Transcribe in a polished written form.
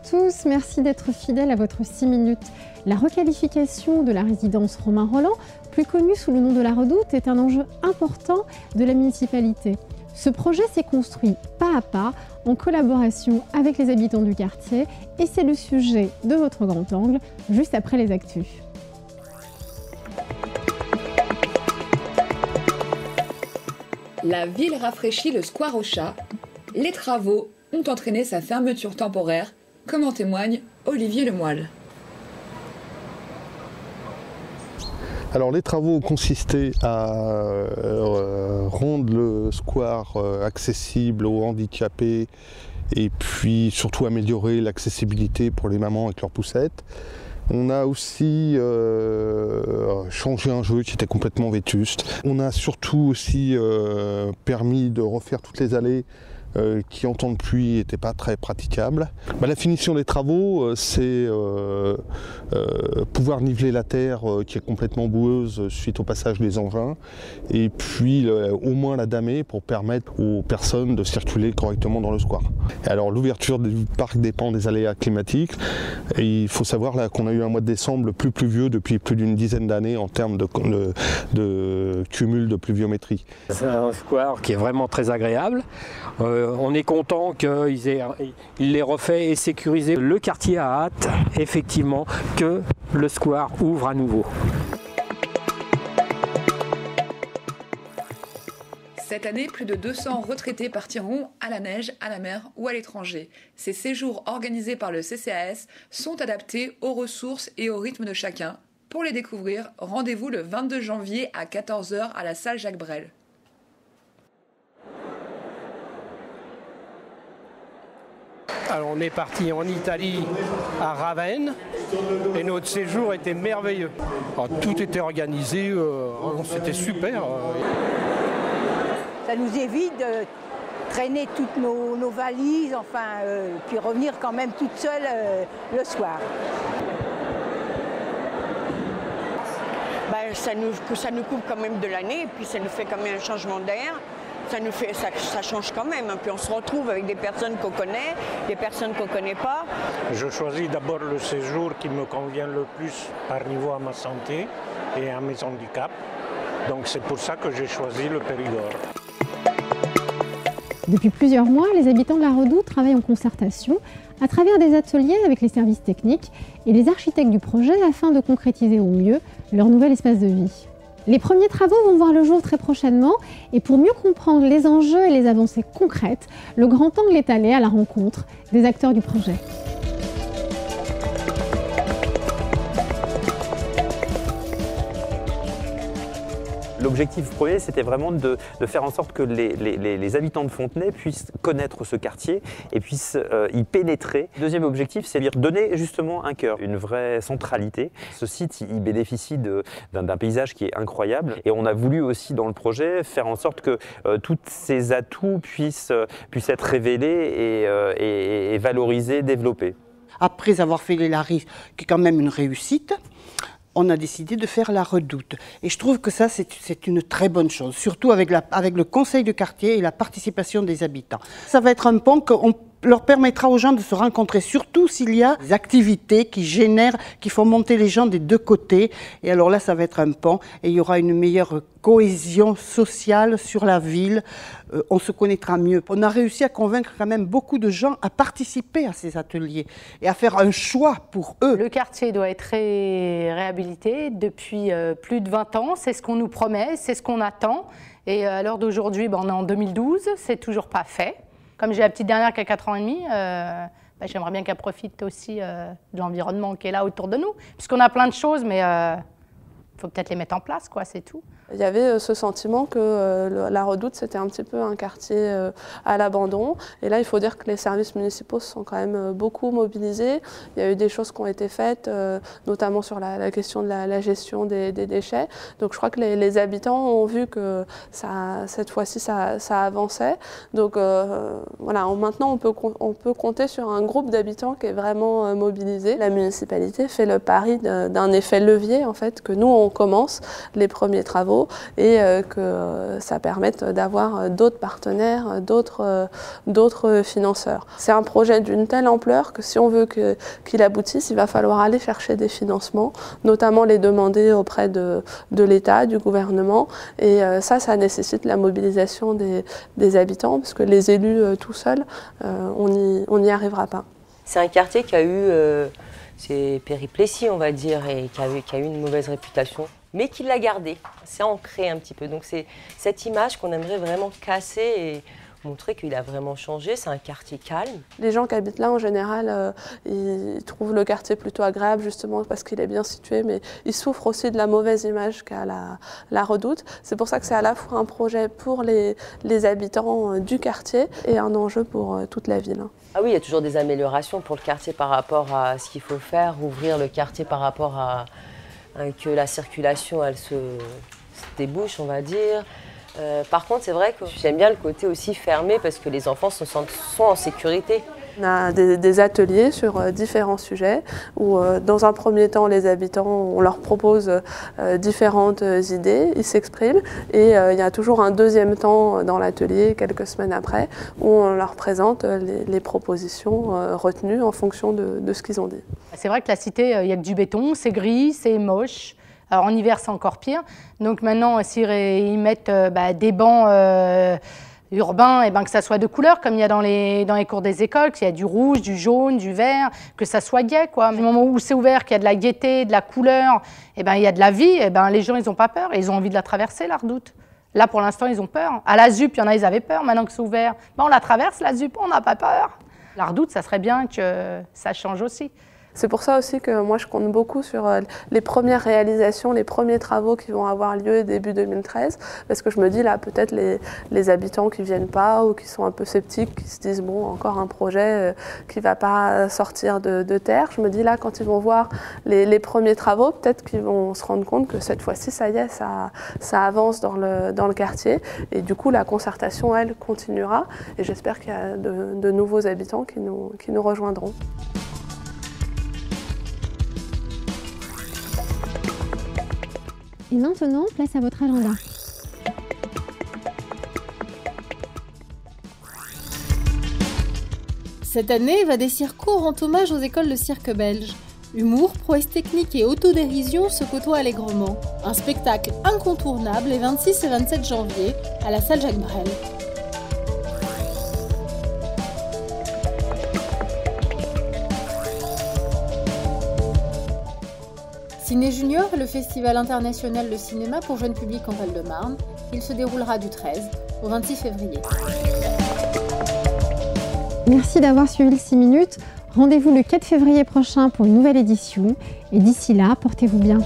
tous, merci d'être fidèles à votre 6 minutes. La requalification de la résidence Romain Rolland, plus connue sous le nom de la Redoute, est un enjeu important de la municipalité. Ce projet s'est construit pas à pas, en collaboration avec les habitants du quartier, et c'est le sujet de votre grand angle, juste après les actus. La ville rafraîchit le square aux chats. Les travaux ont entraîné sa fermeture temporaire, comme en témoigne Olivier Lemoyle. Alors les travaux consistaient à rendre le square accessible aux handicapés et puis surtout améliorer l'accessibilité pour les mamans avec leurs poussettes. On a aussi changé un jeu qui était complètement vétuste. On a surtout aussi permis de refaire toutes les allées qui en temps de pluie n'étaient pas très praticables. La finition des travaux, c'est pouvoir niveler la terre qui est complètement boueuse suite au passage des engins, et puis au moins la damer pour permettre aux personnes de circuler correctement dans le square. Alors l'ouverture du parc dépend des aléas climatiques, et il faut savoir là qu'on a eu un mois de décembre le plus pluvieux depuis plus d'une dizaine d'années en termes de cumul de pluviométrie. C'est un square qui est vraiment très agréable. On est content qu'il l'ait refait et sécurisé. Le quartier a hâte, effectivement, que le square ouvre à nouveau. Cette année, plus de 200 retraités partiront à la neige, à la mer ou à l'étranger. Ces séjours organisés par le CCAS sont adaptés aux ressources et au rythme de chacun. Pour les découvrir, rendez-vous le 22 janvier à 14 h à la salle Jacques Brel. Alors on est parti en Italie, à Ravenne, et notre séjour était merveilleux. Alors, tout était organisé, c'était super. Ça nous évite de traîner toutes nos valises, puis revenir quand même toute seule le soir. Ça nous coupe quand même de l'année, et puis ça nous fait quand même un changement d'air. Ça change quand même, puis on se retrouve avec des personnes qu'on connaît, des personnes qu'on ne connaît pas. Je choisis d'abord le séjour qui me convient le plus par niveau à ma santé et à mes handicaps. Donc c'est pour ça que j'ai choisi le Périgord. Depuis plusieurs mois, les habitants de la Redoute travaillent en concertation à travers des ateliers avec les services techniques et les architectes du projet afin de concrétiser au mieux leur nouvel espace de vie. Les premiers travaux vont voir le jour très prochainement et pour mieux comprendre les enjeux et les avancées concrètes, le Grand Angle est allé à la rencontre des acteurs du projet. L'objectif premier, c'était vraiment de faire en sorte que les habitants de Fontenay puissent connaître ce quartier et puissent y pénétrer. Deuxième objectif, c'est de donner justement un cœur, une vraie centralité. Ce site, il bénéficie d'un paysage qui est incroyable et on a voulu aussi dans le projet faire en sorte que tous ces atouts puissent être révélés et valorisés, développés. Après avoir fait les Laris, qui est quand même une réussite, on a décidé de faire la Redoute. Et je trouve que ça, c'est une très bonne chose, surtout avec le conseil de quartier et la participation des habitants. Ça va être un pont qu'on leur permettra aux gens de se rencontrer, surtout s'il y a des activités qui font monter les gens des deux côtés. Et alors là, ça va être un pont et il y aura une meilleure cohésion sociale sur la ville. On se connaîtra mieux. On a réussi à convaincre quand même beaucoup de gens à participer à ces ateliers et à faire un choix pour eux. Le quartier doit être réhabilité depuis plus de 20 ans. C'est ce qu'on nous promet, c'est ce qu'on attend. Et à l'heure d'aujourd'hui, on est en 2012, c'est toujours pas fait. Comme j'ai la petite dernière qui a 4 ans et demi, j'aimerais bien qu'elle profite aussi de l'environnement qui est là autour de nous. Puisqu'on a plein de choses, mais il faut peut-être les mettre en place, quoi, c'est tout. Il y avait ce sentiment que la Redoute, c'était un petit peu un quartier à l'abandon. Et là, il faut dire que les services municipaux se sont quand même beaucoup mobilisés. Il y a eu des choses qui ont été faites, notamment sur la question de la gestion des déchets. Donc je crois que les habitants ont vu que cette fois-ci, ça avançait. Donc voilà, maintenant, on peut compter sur un groupe d'habitants qui est vraiment mobilisé. La municipalité fait le pari d'un effet levier, en fait, que nous, on commence les premiers travaux. travaux et que ça permette d'avoir d'autres partenaires, d'autres financeurs. C'est un projet d'une telle ampleur que si on veut qu'il aboutisse, il va falloir aller chercher des financements, notamment les demander auprès de l'État, du gouvernement. Et ça nécessite la mobilisation des habitants, parce que les élus tout seuls, on n'y arrivera pas. C'est un quartier qui a eu ses péripéties, on va dire, et qui a eu une mauvaise réputation, mais qui l'a gardée. C'est ancré un petit peu. Donc c'est cette image qu'on aimerait vraiment casser et montrer qu'il a vraiment changé. C'est un quartier calme. Les gens qui habitent là, en général, ils trouvent le quartier plutôt agréable, justement parce qu'il est bien situé, mais ils souffrent aussi de la mauvaise image qu'a la Redoute. C'est pour ça que c'est à la fois un projet pour les habitants du quartier et un enjeu pour toute la ville. Ah oui, il y a toujours des améliorations pour le quartier par rapport à ce qu'il faut faire, ouvrir le quartier par rapport à que la circulation, elle se débouche, on va dire. Par contre, c'est vrai que j'aime bien le côté aussi fermé parce que les enfants sont en sécurité. On a des ateliers sur différents sujets où, dans un premier temps, les habitants, on leur propose différentes idées, ils s'expriment et il y a toujours un deuxième temps dans l'atelier, quelques semaines après, où on leur présente les propositions retenues en fonction de ce qu'ils ont dit. C'est vrai que la cité, il y a que du béton, c'est gris, c'est moche. Alors en hiver, c'est encore pire. Donc maintenant, s'ils mettent des bancs urbains, et que ça soit de couleur, comme il y a dans les cours des écoles, qu'il y a du rouge, du jaune, du vert, que ça soit gai, quoi. Du moment où c'est ouvert, qu'il y a de la gaieté, de la couleur, il y a de la vie, les gens, ils n'ont pas peur et ils ont envie de la traverser, la Redoute. Là, pour l'instant, ils ont peur. À la ZUP, il y en a, ils avaient peur. Maintenant que c'est ouvert, on la traverse, la ZUP, on n'a pas peur. La Redoute, ça serait bien que ça change aussi. C'est pour ça aussi que moi je compte beaucoup sur les premières réalisations, les premiers travaux qui vont avoir lieu début 2013, parce que je me dis là peut-être les habitants qui viennent pas ou qui sont un peu sceptiques, qui se disent bon encore un projet qui va pas sortir de terre, je me dis là quand ils vont voir les premiers travaux, peut-être qu'ils vont se rendre compte que cette fois-ci ça y est, ça avance dans le quartier et du coup la concertation elle continuera et j'espère qu'il y a de nouveaux habitants qui nous rejoindront. Et maintenant, place à votre agenda. Cette année, Vadé Circo rend hommage aux écoles de cirque belges. Humour, prouesse technique et autodérision se côtoient allègrement. Un spectacle incontournable les 26 et 27 janvier à la salle Jacques Brel. Ciné Junior est le festival international de cinéma pour jeunes publics en Val-de-Marne. Il se déroulera du 13 au 26 février. Merci d'avoir suivi le 6 minutes. Rendez-vous le 4 février prochain pour une nouvelle édition. Et d'ici là, portez-vous bien.